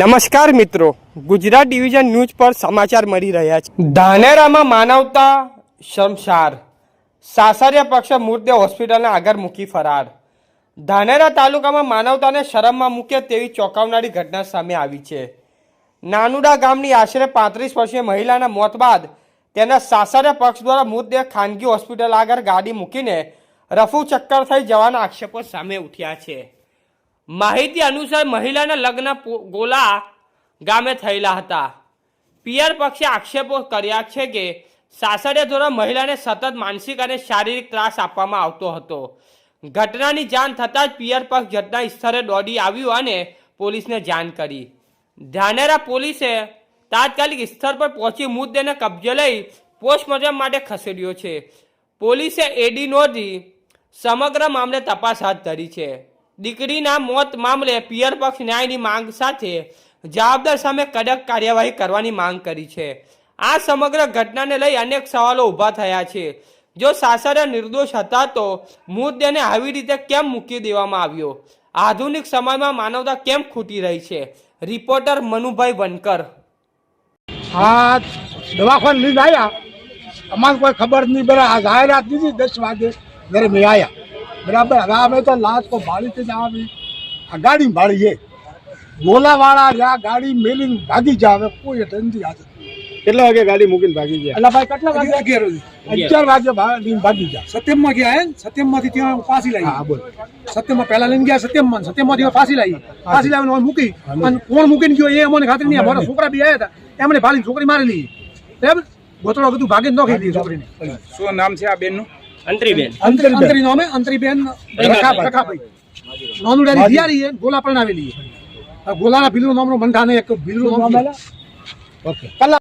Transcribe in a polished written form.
નમસ્કાર મિત્રો, Gujarat division news પર સમાચાર મળી રહ્યા છે। ધાનેરામાં માનવતા શમશાર, સાસરિયા પક્ષે મૃતદેહ હોસ્પિટલને આગળ મૂકી ફરાર। ધાનેરા તાલુકામાં માનવતાને શરમમાં મૂકે તેવી ચોંકાવનારી ઘટના સામે આવી છે। નાનુડા ગામની આશરે 35 વર્ષીય મહિલાના મોત બાદ તેના સાસરિયા પક્ષ દ્વારા મૃતદેહ ખાનગી હોસ્પિટલ આગળ ગાડી મૂકીને રફુ ચક્કર થઈ જવાના આક્ષેપો સામે ઉઠ્યા છે। માહિતી અનુસાર મહિલાના લગ્ન ગોલા ગામે થયેલા હતા। પિયર પક્ષે આક્ષેપો કર્યા છે કે સાસરિયા દ્વારા મહિલાને સતત માનસિક અને શારીરિક ત્રાસ આપવામાં આવતો હતો। ઘટનાની જાણ થતાં જ પિયર પક્ષ ઘટના સ્થળે દોડી આવ્યું અને પોલીસને જાણ કરી। ધાનેરા પોલીસે તાત્કાલિક સ્થળ પર પહોંચી મૃતદેહને કબજે લઈ પોસ્ટમોર્ટમ માટે ખસેડ્યો છે। પોલીસે એડી નોંધી સમગ્ર મામલે તપાસ હાથ ધરી છે। દીકરીના મોત મામલે પિયર પક્ષ ન્યાયની માંગ સાથે જવાબદાર સામે કડક કાર્યવાહી કરવાની માંગ કરી છે। આ સમગ્ર ઘટનાને લઈ અનેક સવાલો ઊભા થયા છે। જો સાસરિયા નિર્દોષ હતા તો મૃતદેહને આવી રીતે કેમ મૂકી દેવામાં આવ્યો? આધુનિક સમયમાં માનવતા કેમ ખૂટી રહી છે? રિપોર્ટર મનુભાઈ વનકર। હા, દવાખાને લઈને આવ્યા, અમારે કોઈ ખબર નહીં। બરાબર, જાહેરાત દીધી 10 વાગે ઘરે મેં આવ્યા। બરાબર, હવે અમે તો લાશ તો ભાડીથી જ આવી, આ ગાડી ભાડી છે ગોલાવાળા જ્યાં ગાડી મેલીને ભાગી જાય। હવે કોઈ નથી હાજર। કેટલા વાગે ગાડી મૂકીને ભાગી ગયા? એટલે ભાઈ કેટલા વાગે? 11 વાગે ભાગી ગયા। સત્યમમાં ગયા હે, સત્યમમાંથી ત્યાં પાછી લાવી। હા બોલ, સત્યમમાં પહેલા લઈને ગયા, સત્યમમાંથી પાછી લાવી। પાછી લાવીને મૂકી અને કોણ મૂકીને ગયો એ અમને ખાતરી નહીં। મારા છોકરા બી આવ્યા હતા, એમને ભાલી છોકરી મારી લીધી। બરાબર, ગોતડો બધું ભાગીને નોખી દીધી છોકરીને। શું નામ છે આ બેનનું? અંતરી નામે અંતરીબેન રખાભાઈ નાનુડાની દિયારી છે, ગોલા પરણાવેલી છે। ગોલાના ભીલું નામનો બંધા ને એક ભીલું નામ ઓકે।